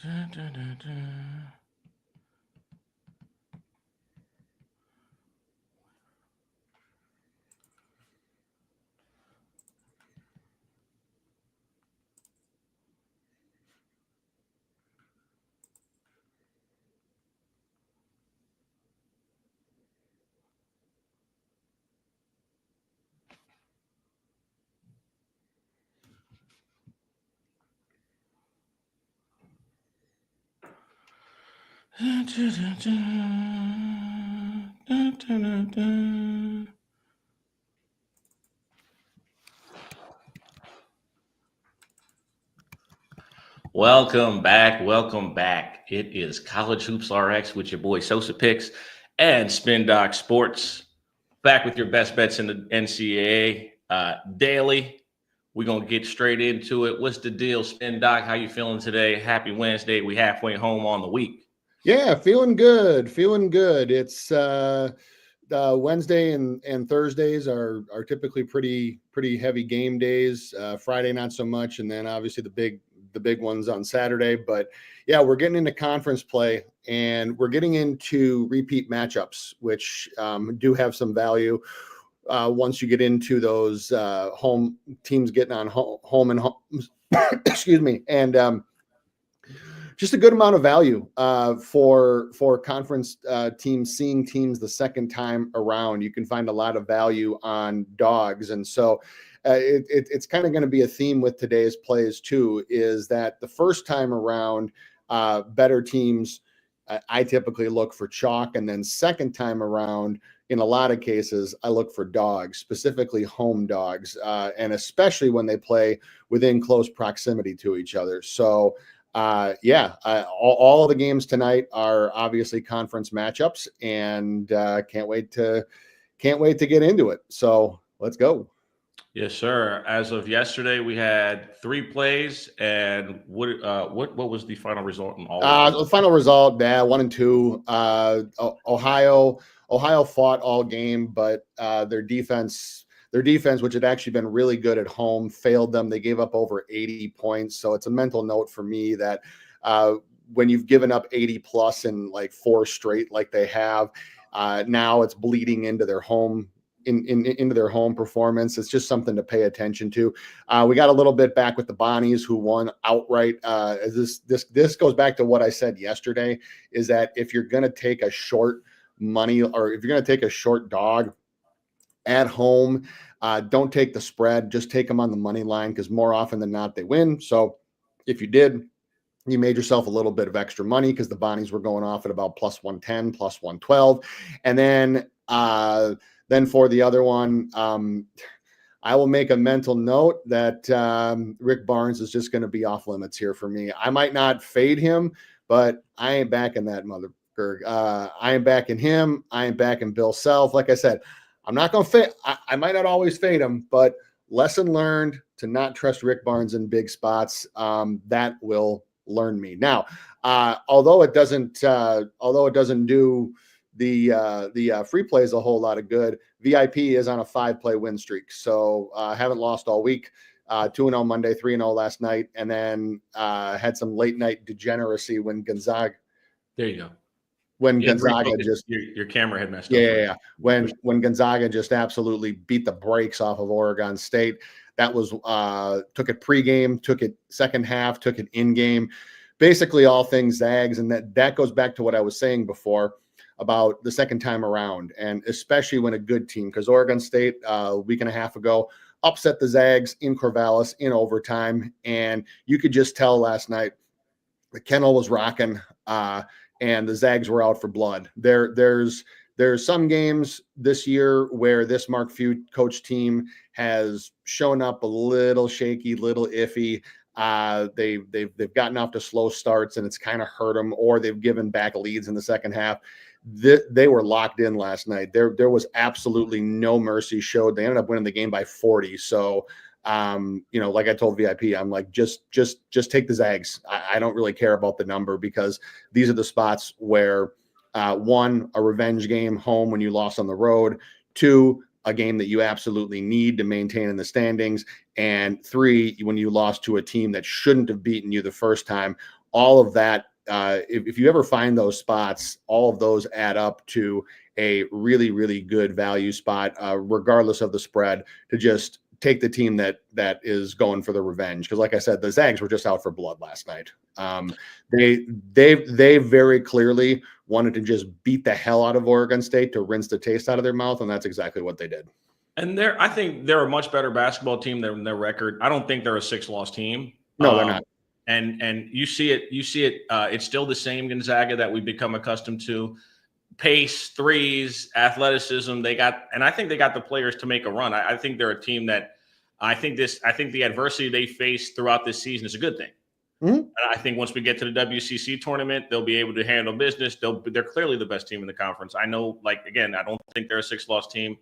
Dun, dun, dun, dun. Dun, dun, dun, dun. Dun, dun, dun, dun. Welcome back. Welcome back. It is College Hoops RX with your boy Sosa Picks and Spin Doc Sports. Back with your best bets in the NCAA daily. We're gonna get straight into it. What's the deal, Spin Doc? How you feeling today? Happy Wednesday. We halfway home on the week. Yeah, feeling good. Feeling good. It's Wednesday and Thursdays are typically pretty heavy game days. Friday not so much, and then obviously the big ones on Saturday. But yeah, we're getting into conference play, and we're getting into repeat matchups, which do have some value. Once you get into those home teams getting on home and home, excuse me, and just a good amount of value for conference teams seeing teams the second time around. You can find a lot of value on dogs, and so it's kind of going to be a theme with today's plays too. Is that the first time around, better teams? I typically look for chalk, and then second time around, in a lot of cases, I look for dogs, specifically home dogs, and especially when they play within close proximity to each other. So all of the games tonight are obviously conference matchups, and can't wait to get into it. So let's go. Yes, sir. As of yesterday, we had 3 plays, and what was the final result in all of The them? final result, 1-2. Ohio fought all game, but their defense, which had actually been really good at home, failed them. They gave up over 80 points. So it's a mental note for me that when you've given up 80 plus in like 4 straight, like they have, now it's bleeding into their home. Into their home performance. It's just something to pay attention to. We got a little bit back with the Bonnies, who won outright. This goes back to what I said yesterday, is that if you're going to take a short money, or if you're going to take a short dog at home, don't take the spread. Just take them on the money line, because more often than not they win. So if you did, you made yourself a little bit of extra money, because the Bonnies were going off at about plus 110, plus 112. And then for the other one, I will make a mental note that Rick Barnes is just going to be off limits here for me. I might not fade him, but I ain't backing that motherfucker. I am backing him. I am backing Bill Self. Like I said, I'm not going to fade. I might not always fade him, but lesson learned to not trust Rick Barnes in big spots. That will learn me. Now, although it doesn't do the free plays a whole lot of good, VIP is on a 5-play win streak. So haven't lost all week. 2-0 Monday, 3-0 last night, and then had some late night degeneracy when Gonzaga. There you go. When Yeah, Gonzaga just your camera had messed up. yeah. When Gonzaga just absolutely beat the brakes off of Oregon State. That was took it pregame, took it second half, took it in game, basically all things Zags. And that goes back to what I was saying before about the second time around, and especially when a good team, because Oregon State a week and a half ago upset the Zags in Corvallis in overtime, and you could just tell last night the kennel was rocking, and the Zags were out for blood. There's some games this year where this Mark Few coach team has shown up a little shaky, little iffy. They've gotten off to slow starts, and it's kind of hurt them, or they've given back leads in the second half. They were locked in last night. There was absolutely no mercy showed. They ended up winning the game by 40. So like I told VIP, I'm like, just take the Zags. I don't really care about the number, because these are the spots where one, a revenge game home when you lost on the road, two, a game that you absolutely need to maintain in the standings, and three, when you lost to a team that shouldn't have beaten you the first time, all of that. If you ever find those spots, all of those add up to a really, really good value spot, regardless of the spread, to just take the team that is going for the revenge. Because, like I said, the Zags were just out for blood last night. They very clearly wanted to just beat the hell out of Oregon State to rinse the taste out of their mouth, and that's exactly what they did. And I think they're a much better basketball team than their record. I don't think they're a 6-loss team. No, they're not. And you see it. It's still the same Gonzaga that we've become accustomed to. Pace, threes, athleticism. I think they got the players to make a run. I think they're a team that I think the adversity they face throughout this season is a good thing. Mm-hmm. And I think once we get to the WCC tournament, they'll be able to handle business. They're clearly the best team in the conference. I know, I don't think they're a 6-loss team.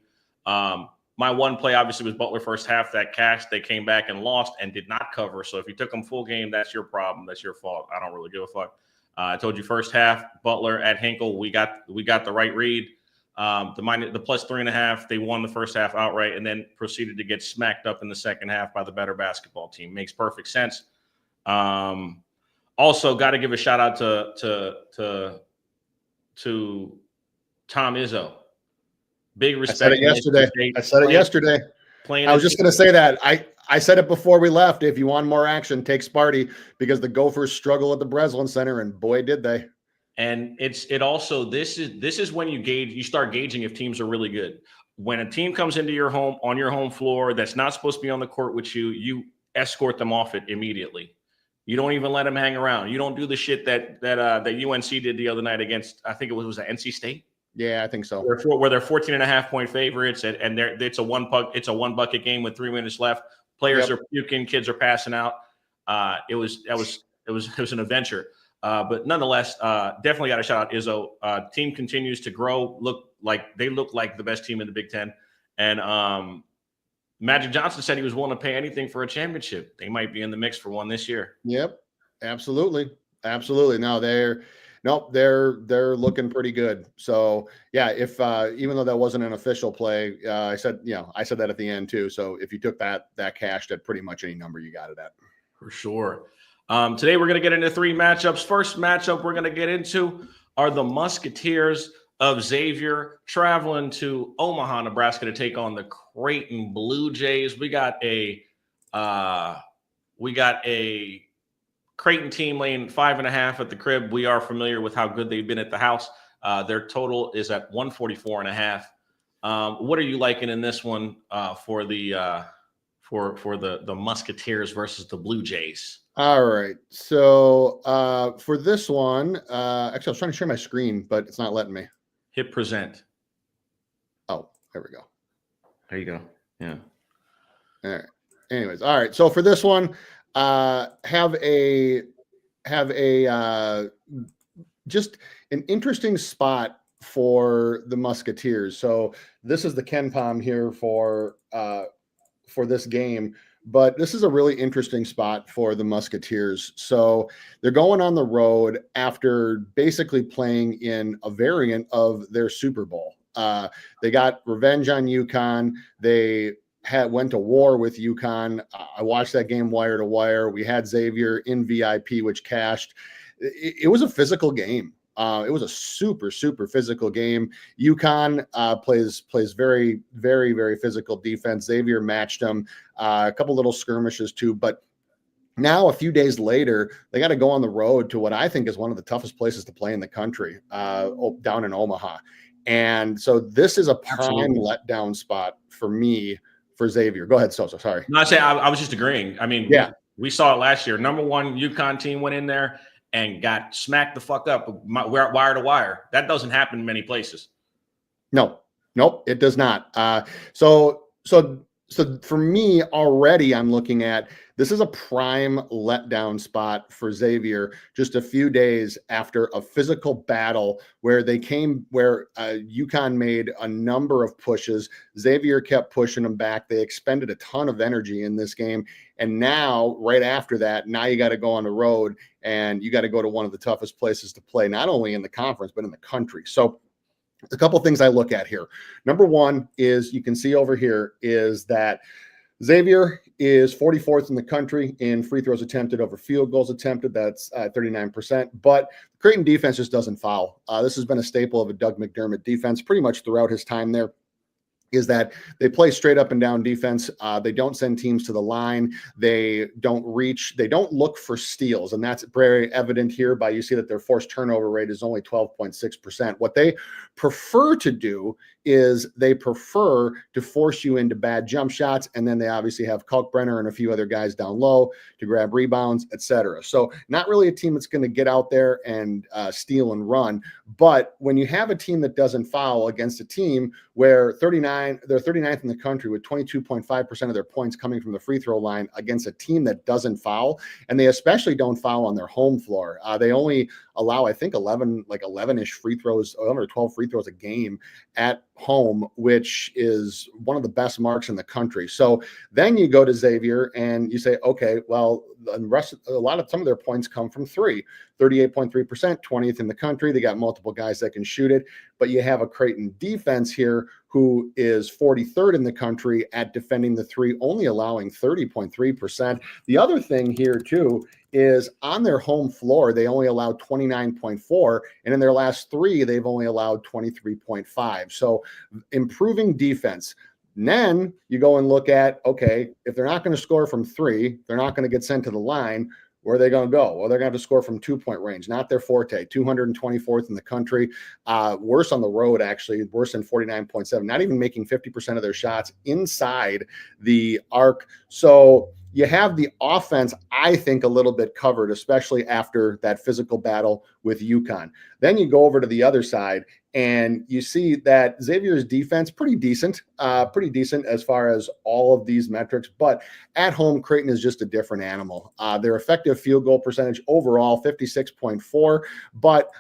My one play obviously was Butler first half that cashed. They came back and lost and did not cover. So if you took them full game, that's your problem. That's your fault. I don't really give a fuck. I told you first half, Butler at Hinkle, we got the right read. The plus 3.5, they won the first half outright and then proceeded to get smacked up in the second half by the better basketball team. Makes perfect sense. Also, got to give a shout out to Tom Izzo. Big respect. I said it yesterday. I was just going to say that. I said it before we left. If you want more action, take Sparty, because the Gophers struggle at the Breslin Center, and boy, did they. And this is when you start gauging if teams are really good. When a team comes into your home on your home floor that's not supposed to be on the court with you, you escort them off it immediately. You don't even let them hang around. You don't do the shit that UNC did the other night against, I think it was NC State. Yeah, I think so. Where they're 14.5-point favorites, and it's a one bucket game with 3 minutes left. Players are puking, kids are passing out. It was an adventure. But nonetheless, definitely got to shout out Izzo. Team continues to grow. Look like the best team in the Big Ten. And Magic Johnson said he was willing to pay anything for a championship. They might be in the mix for one this year. Yep, absolutely. No, they're looking pretty good. So yeah, if even though that wasn't an official play, I said that at the end too. So if you took that cashed at pretty much any number, you got it at. For sure. Today we're going to get into 3 matchups. First matchup we're going to get into are the Musketeers of Xavier traveling to Omaha, Nebraska to take on the Creighton Blue Jays. We got a Creighton team laying 5.5 at the crib. We are familiar with how good they've been at the house. Their total is at 144.5. What are you liking in this one for the Musketeers versus the Blue Jays? All right. So for this one, actually, I was trying to share my screen, but it's not letting me. Hit present. Oh, there we go. There you go. Yeah. All right. Anyways, all right. So for this one, have a just an interesting spot for the Musketeers. So this is the Ken Palm here for this game, but this is a really interesting spot for the Musketeers. So they're going on the road after basically playing in a variant of their Super Bowl. They got revenge on UConn. They went to war with UConn. I watched that game wire to wire. We had Xavier in VIP, which cashed. It was a physical game. It was a super, super physical game. UConn plays very, very, very physical defense. Xavier matched them. A couple little skirmishes too. But now, a few days later, they got to go on the road to what I think is one of the toughest places to play in the country, down in Omaha. And so this is a prime letdown spot for me for Xavier. Go ahead, Sosa. Sorry. No, I was just agreeing. I mean, yeah, we saw it last year. Number 1 UConn team went in there and got smacked the fuck up wire to wire. That doesn't happen in many places. Nope, it does not. So for me already, I'm looking at this is a prime letdown spot for Xavier just a few days after a physical battle where UConn made a number of pushes. Xavier kept pushing them back. They expended a ton of energy in this game. And now, right after that, now you got to go on the road and you got to go to one of the toughest places to play, not only in the conference, but in the country. So a couple of things I look at here. Number one is you can see over here is that Xavier is 44th in the country in free throws attempted over field goals attempted. That's 39%. But Creighton defense just doesn't foul. This has been a staple of a Doug McDermott defense pretty much throughout his time there. Is that they play straight up and down defense. They don't send teams to the line. They don't reach. They don't look for steals. And that's very evident here by you see that their forced turnover rate is only 12.6%. What they prefer to do is they prefer to force you into bad jump shots. And then they obviously have Kalkbrenner and a few other guys down low to grab rebounds, etc. So not really a team that's going to get out there and steal and run. But when you have a team that doesn't foul against a team where they're 39th in the country with 22.5% of their points coming from the free throw line against a team that doesn't foul, and they especially don't foul on their home floor. They only allow, I think, 11-ish free throws, 11 or 12 free throws a game at home, which is one of the best marks in the country. So then you go to Xavier and you say, okay, well, some of their points come from three, 38.3%, 20th in the country. They got multiple guys that can shoot it, but you have a Creighton defense here who is 43rd in the country at defending the three, only allowing 30.3%. The other thing here too is on their home floor, they only allowed 29.4, and in their last three, they've only allowed 23.5. So improving defense. And then you go and look at, okay, if they're not going to score from three, they're not going to get sent to the line. Where are they going to go? Well, they're going to have to score from 2-point range, not their forte. 224th in the country, worse on the road, actually, worse than 49.7, not even making 50% of their shots inside the arc. So you have the offense, I think, a little bit covered, especially after that physical battle with UConn. Then you go over to the other side, and you see that Xavier's defense, pretty decent as far as all of these metrics. But at home, Creighton is just a different animal. Their effective field goal percentage overall, 56.4, but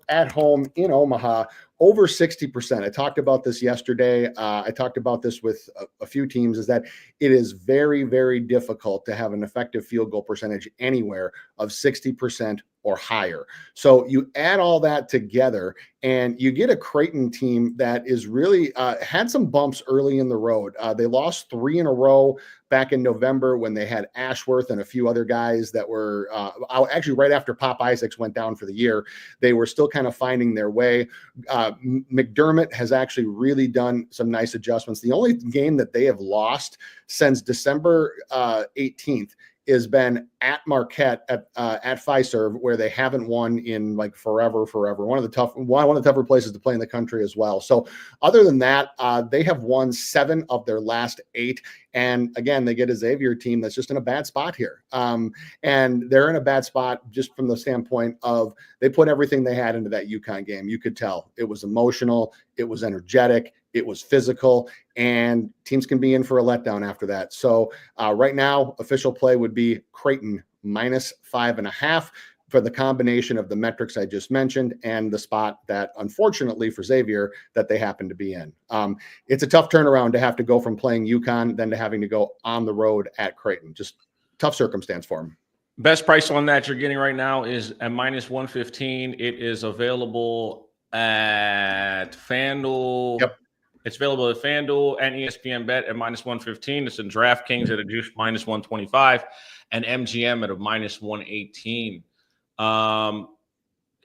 at home in Omaha, over 60%. I talked about this yesterday. I talked about this with a few teams, is that it is very, very difficult to have an effective field goal percentage anywhere of 60% or higher. So you add all that together and you get a Creighton team that is really had some bumps early in the road. They lost 3 in a row back in November when they had Ashworth and a few other guys that were actually right after Pop Isaacs went down for the year. They were still kind of finding their way. McDermott has actually really done some nice adjustments. The only game that they have lost since December 18th has been at Marquette at Fiserv, where they haven't won in like forever. One of the tougher places to play in the country as well. So other than that, they have won 7 of their last 8. And again, they get a Xavier team that's just in a bad spot here. And they're in a bad spot just from the standpoint of they put everything they had into that UConn game. You could tell it was emotional, it was energetic, it was physical, and teams can be in for a letdown after that. So right now, official play would be Creighton -5.5 for the combination of the metrics I just mentioned and the spot that, unfortunately for Xavier, that they happen to be in. It's a tough turnaround to have to go from playing UConn then to having to go on the road at Creighton. Just tough circumstance for them. Best price on that you're getting right now is at -115. It is available at FanDuel. Yep. It's available at FanDuel and ESPN Bet at -115. It's in DraftKings at a juice -125 and MGM at a -118.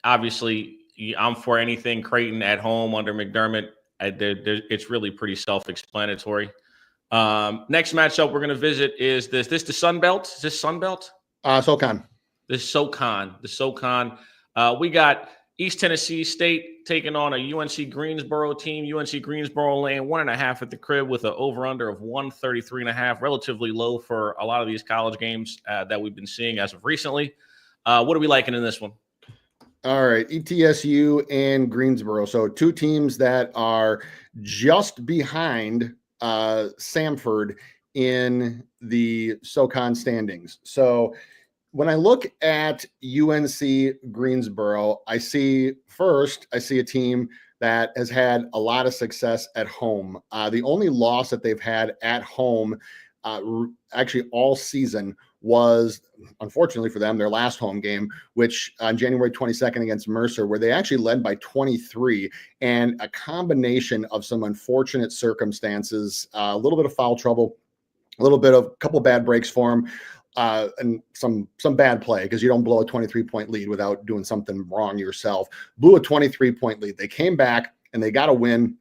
Obviously, I'm for anything Creighton at home under McDermott. It's really pretty self-explanatory. Next matchup we're going to visit is this the Sun Belt. Is this Sun Belt? SoCon. The SoCon. We got East Tennessee State taking on a UNC Greensboro team. UNC Greensboro laying 1.5 at the crib with an over-under of 133.5, relatively low for a lot of these college games that we've been seeing as of recently. What are we liking in this one? All right, ETSU and Greensboro. So 2 teams that are just behind Samford in the SoCon standings. So when I look at UNC Greensboro, I see a team that has had a lot of success at home. The only loss that they've had at home actually all season was, unfortunately for them, their last home game, which on January 22nd against Mercer, where they actually led by 23, and a combination of some unfortunate circumstances, a little bit of foul trouble A little bit of a couple bad breaks for him. And some bad play, because you don't blow a 23-point lead without doing something wrong yourself. Blew a 23-point lead. They came back and they got a win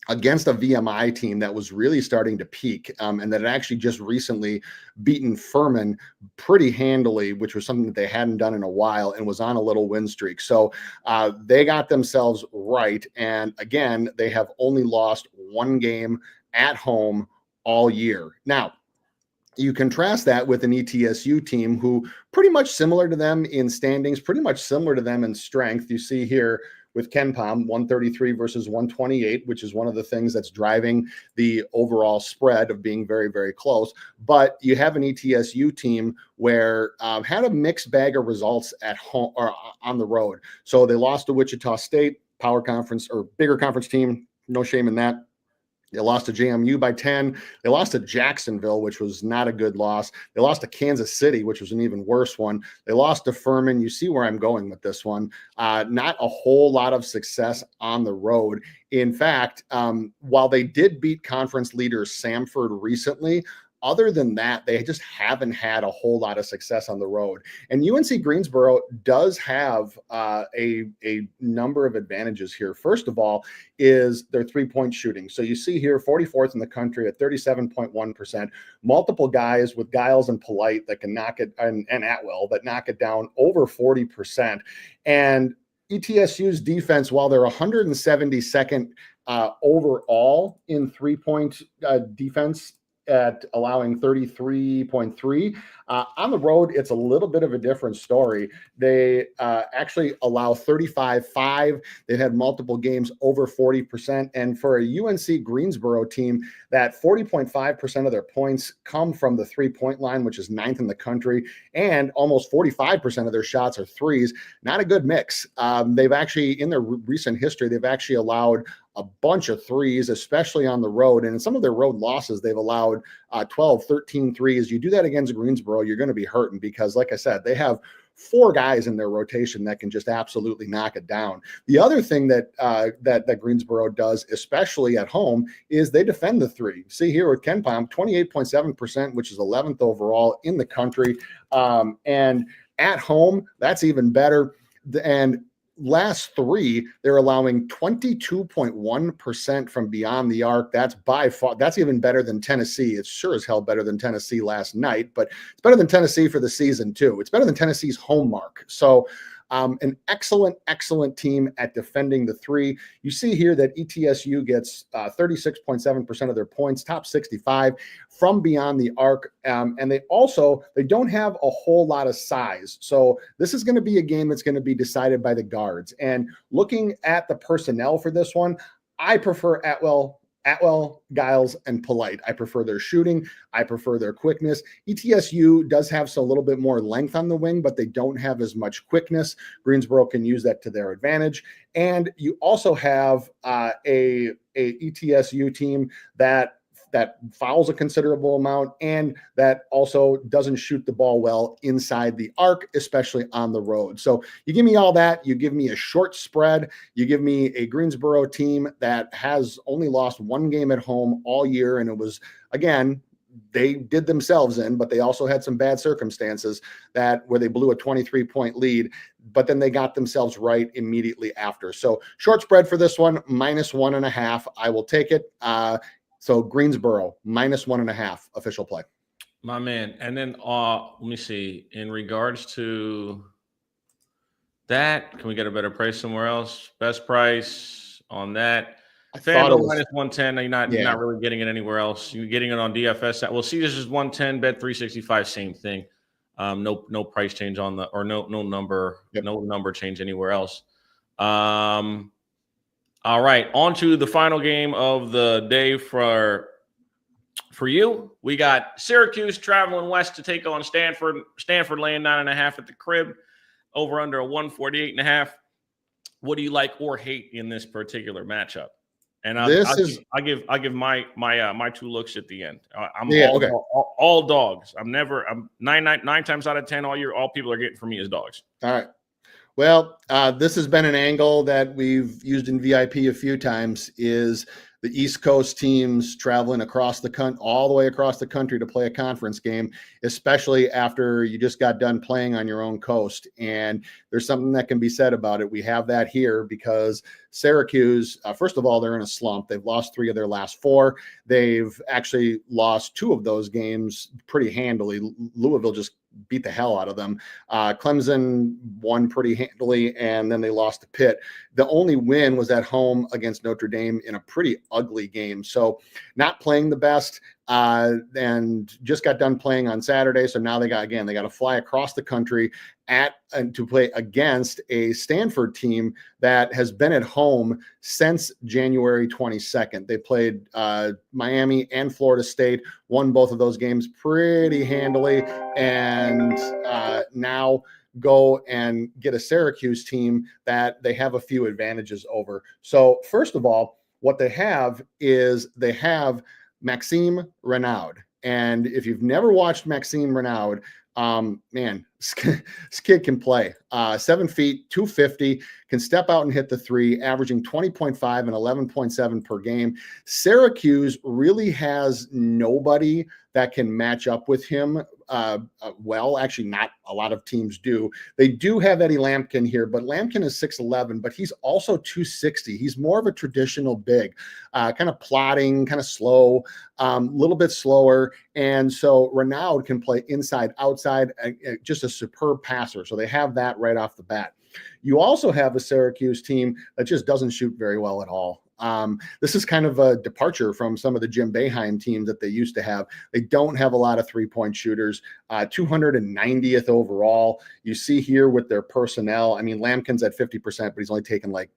against a VMI team that was really starting to peak, and that had actually just recently beaten Furman pretty handily, which was something that they hadn't done in a while, and was on a little win streak. So they got themselves right. And again, they have only lost one game at home all year. Now, you contrast that with an ETSU team who pretty much similar to them in standings, pretty much similar to them in strength. You see here with KenPom, 133 versus 128, which is one of the things that's driving the overall spread of being very, very close. But you have an ETSU team where had a mixed bag of results at home or on the road. So they lost to Wichita State, power conference or bigger conference team. No shame in that. They lost to JMU by 10. They lost to Jacksonville, which was not a good loss. They lost to Kansas City, which was an even worse one. They lost to Furman. You see where I'm going with this one. Not a whole lot of success on the road. In fact, while they did beat conference leader Samford recently, other than that, they just haven't had a whole lot of success on the road. And UNC Greensboro does have a number of advantages here. First of all, is their three-point shooting. So you see here, 44th in the country at 37.1%. Multiple guys with Giles and Polite that can knock it, and Atwell that knock it down over 40%. And ETSU's defense, while they're 172nd overall in three-point defense, at allowing 33.3. On the road, it's a little bit of a different story. They actually allow 35.5. They've had multiple games over 40%. And for a UNC Greensboro team, that 40.5% of their points come from the three-point line, which is ninth in the country, and almost 45% of their shots are threes. Not a good mix. They've actually, in their recent history, they've actually allowed a bunch of threes, especially on the road. And in some of their road losses, they've allowed 12, 13 threes. You do that against Greensboro, you're going to be hurting, because, like I said, they have four guys in their rotation that can just absolutely knock it down. The other thing that Greensboro does, especially at home, is they defend the three. See here with KenPom, 28.7%, which is 11th overall in the country. And at home, that's even better. And last three, they're allowing 22.1% from beyond the arc. That's by far, that's even better than Tennessee. It's sure as hell better than Tennessee last night, but it's better than Tennessee for the season too. It's better than Tennessee's home mark. So an excellent team at defending the three. You see here that ETSU gets 36.7% of their points, top 65 from beyond the arc. And they don't have a whole lot of size. So this is going to be a game that's going to be decided by the guards. And looking at the personnel for this one, I prefer Atwell, Giles, and Polite. I prefer their shooting. I prefer their quickness. ETSU does have a little bit more length on the wing, but they don't have as much quickness. Greensboro can use that to their advantage. And you also have a ETSU team that fouls a considerable amount, and that also doesn't shoot the ball well inside the arc, especially on the road. So you give me all that. You give me a short spread. You give me a Greensboro team that has only lost one game at home all year. And it was, again, they did themselves in, but they also had some bad circumstances where they blew a 23-point lead, but then they got themselves right immediately after. So short spread for this one, -1.5. I will take it. So Greensboro, -1.5 official play. My man. And then let me see. In regards to that, can we get a better price somewhere else? Best price on that. FanDuel -110. You're not really getting it anywhere else. You're getting it on DFS. Well, see, this is 110, bet 365, same thing. No price change on the, or no number, no number change anywhere else. All right, on to the final game of the day for you. We got Syracuse traveling west to take on Stanford. Stanford laying 9.5 at the crib, over under a 148.5. What do you like or hate in this particular matchup? And I'll give my two looks at the end. I'm all dogs. I'm nine times out of 10 all year. All people are getting from me is dogs. All right. Well, this has been an angle that we've used in VIP a few times, is the East Coast teams traveling across the country, all the way across the country to play a conference game, especially after you just got done playing on your own coast. And there's something that can be said about it. We have that here because Syracuse, first of all, they're in a slump. They've lost 3 of their last 4. They've actually lost 2 of those games pretty handily. Louisville just beat the hell out of them. Clemson won pretty handily, and then they lost to Pitt. The only win was at home against Notre Dame in a pretty ugly game. So not playing the best, and just got done playing on Saturday. So now they got to fly across the country and to play against a Stanford team that has been at home since January 22nd. They played Miami and Florida State, won both of those games pretty handily, and now go and get a Syracuse team that they have a few advantages over. So first of all, what they have is they have Maxime Renaud. And if you've never watched Maxime Renaud, man, this kid can play. 7 feet, 250, can step out and hit the 3, averaging 20.5 and 11.7 per game. Syracuse really has nobody that can match up with him. Well, actually, not a lot of teams do. They do have Eddie Lampkin here, but Lampkin is 6'11", but he's also 260. He's more of a traditional big, kind of plodding, kind of slow, little bit slower. And so Renaud can play inside, outside, just a superb passer. So they have that right off the bat. You also have a Syracuse team that just doesn't shoot very well at all. This is kind of a departure from some of the Jim Boeheim teams that they used to have. They don't have a lot of three-point shooters, 290th overall. You see here with their personnel, I mean, Lampkin's at 50%, but he's only taken like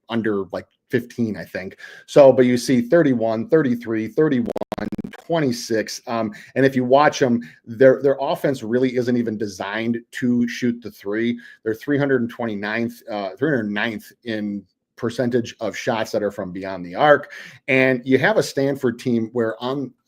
under 15, I think. So, but you see 31, 33, 31, 26. And if you watch them, their offense really isn't even designed to shoot the 3. They're 309th in percentage of shots that are from beyond the arc. And you have a Stanford team where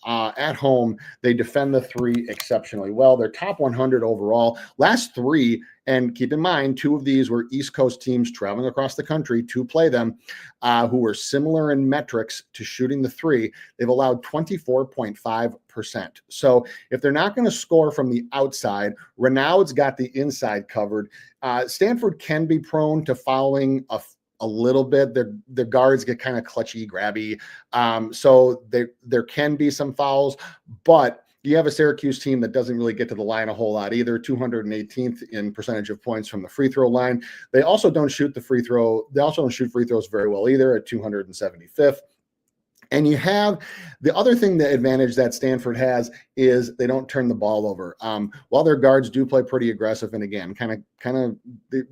at home, they defend the 3 exceptionally well. They're top 100 overall. Last 3, and keep in mind, 2 of these were East Coast teams traveling across the country to play them, who were similar in metrics to shooting the 3. They've allowed 24.5%. So if they're not going to score from the outside, Renaud's got the inside covered. Stanford can be prone to fouling a little bit. The guards get kind of clutchy, grabby. So there can be some fouls, but you have a Syracuse team that doesn't really get to the line a whole lot either. 218th in percentage of points from the free throw line. They also don't shoot the free throw. They also don't shoot free throws very well either at 275th. And you have the other thing, the advantage that Stanford has is they don't turn the ball over. While their guards do play pretty aggressive, and again, kind of,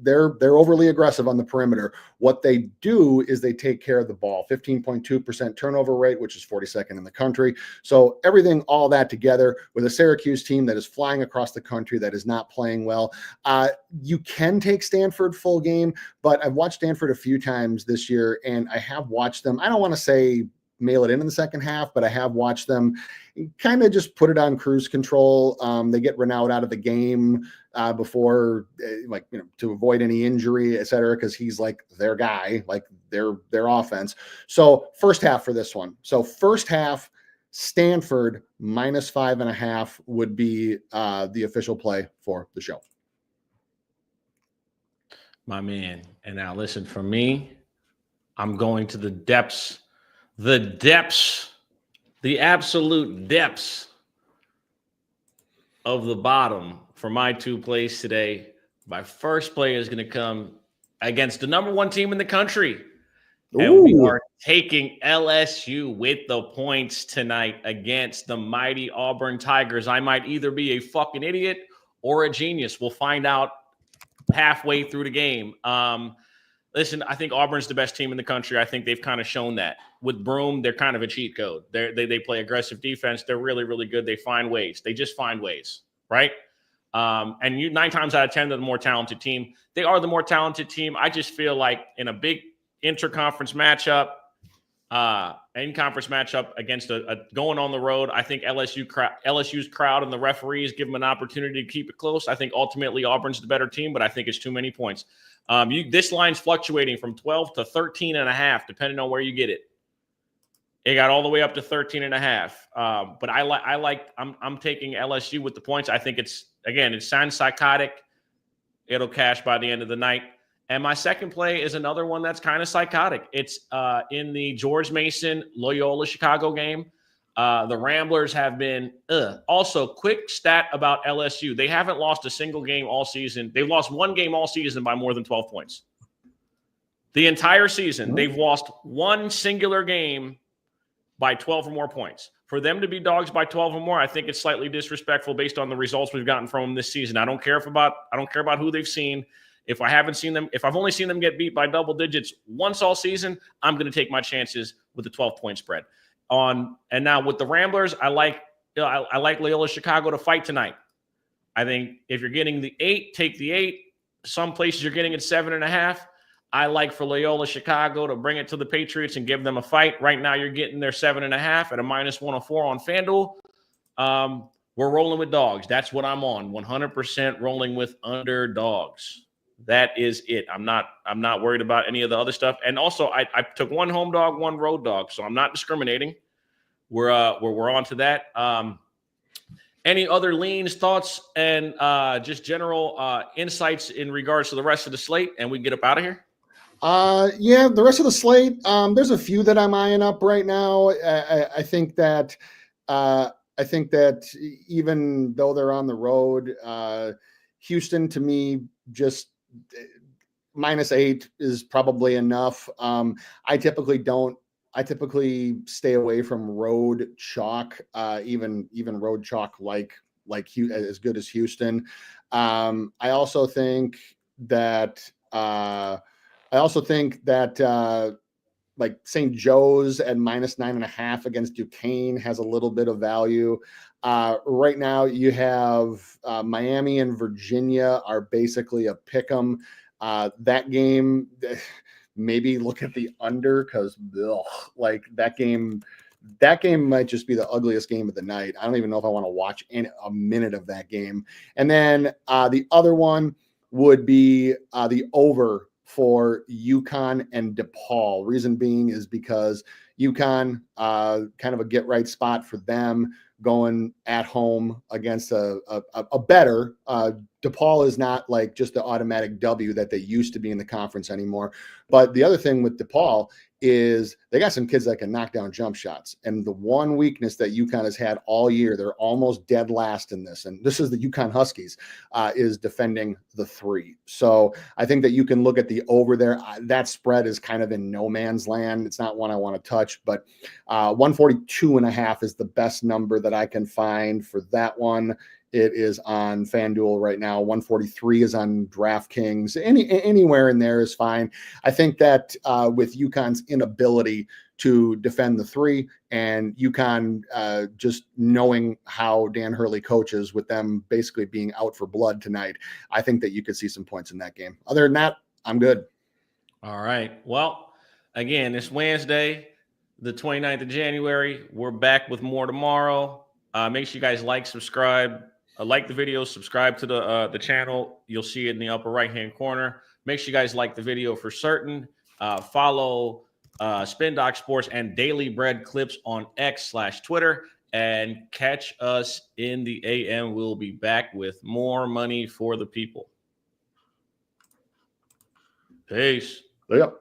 they're overly aggressive on the perimeter. What they do is they take care of the ball. 15.2% turnover rate, which is 42nd in the country. So everything, all that together with a Syracuse team that is flying across the country, that is not playing well. You can take Stanford full game, but I've watched Stanford a few times this year, and I have watched them. I don't want to say mail it in the second half, but I have watched them kind of just put it on cruise control. They get Renaud out of the game before, to avoid any injury, et cetera, because he's like their guy, like their offense. So first half for this one. So first half, Stanford -5.5 would be the official play for the show. My man. And now listen, for me, I'm going to the depths, the absolute depths of the bottom for my 2 plays today. My first play is going to come against the number 1 team in the country. Ooh. And we are taking LSU with the points tonight against the mighty Auburn Tigers. I might either be a fucking idiot or a genius. We'll find out halfway through the game. Listen, I think Auburn's the best team in the country. I think they've kind of shown that. With Broome, they're kind of a cheat code. They play aggressive defense. They're really, really good. They find ways. They just find ways, right? And 9 times out of 10, they're the more talented team. They are the more talented team. I just feel like in a big interconference matchup, in-conference matchup against a going on the road, I think LSU's crowd and the referees give them an opportunity to keep it close. I think ultimately Auburn's the better team, but I think it's too many points. This line's fluctuating from 12 to 13.5, depending on where you get it. It got all the way up to 13.5. But I'm taking LSU with the points. I think it's sounds psychotic. It'll cash by the end of the night. And my second play is another one that's kind of psychotic. It's in the George Mason Loyola Chicago game. The Ramblers have been also, quick stat about LSU. They haven't lost a single game all season. They've lost one game all season by more than 12 points. The entire season, they've lost one singular game by 12 or more points. For them to be dogs by 12 or more, I think it's slightly disrespectful based on the results we've gotten from them this season. I don't care about who they've seen. If I've only seen them get beat by double digits once all season, I'm going to take my chances with the 12-point spread. And now with the Ramblers, I like Loyola Chicago to fight tonight. I think if you're getting the 8, take the 8. Some places you're getting it 7.5. I like for Loyola Chicago to bring it to the Patriots and give them a fight. Right now, you're getting their 7.5 at a -104 on FanDuel. We're rolling with dogs. That's what I'm on. 100% rolling with underdogs. That is it. I'm not worried about any of the other stuff. And also, I took one home dog, one road dog, so I'm not discriminating. We're on to that. Any other leans, thoughts, and just general insights in regards to the rest of the slate, and we can get up out of here? Yeah, the rest of the slate, there's a few that I'm eyeing up right now. I think that even though they're on the road, Houston to me just -8 is probably enough. I typically stay away from road chalk, even road chalk like as good as Houston. I also think that like St. Joe's at -9.5 against Duquesne has a little bit of value. Right now, you have Miami and Virginia are basically a pick 'em. That game, maybe look at the under because like that game might just be the ugliest game of the night. I don't even know if I want to watch a minute of that game. And then the other one would be the over for UConn and DePaul. Reason being is because UConn, kind of a get right spot for them going at home against a better DePaul is not like just the automatic W that they used to be in the conference anymore. But the other thing with DePaul is they got some kids that can knock down jump shots. And the one weakness that UConn has had all year, they're almost dead last in this. And this is the UConn Huskies, is defending the 3. So I think that you can look at the over there. That spread is kind of in no man's land. It's not one I want to touch, but 142.5 is the best number that I can find for that one. It is on FanDuel right now. 143 is on DraftKings. Anywhere in there is fine. I think that with UConn's inability to defend the 3 and UConn just knowing how Dan Hurley coaches with them basically being out for blood tonight, I think that you could see some points in that game. Other than that, I'm good. All right. Well, again, it's Wednesday, the 29th of January. We're back with more tomorrow. Make sure you guys like, subscribe. Like the video, subscribe to the channel. You'll see it in the upper right-hand corner. Make sure you guys like the video for certain. Follow Spin Doc Sports and Daily Bread Clips on X/Twitter. And catch us in the AM. We'll be back with more money for the people. Peace. Yep.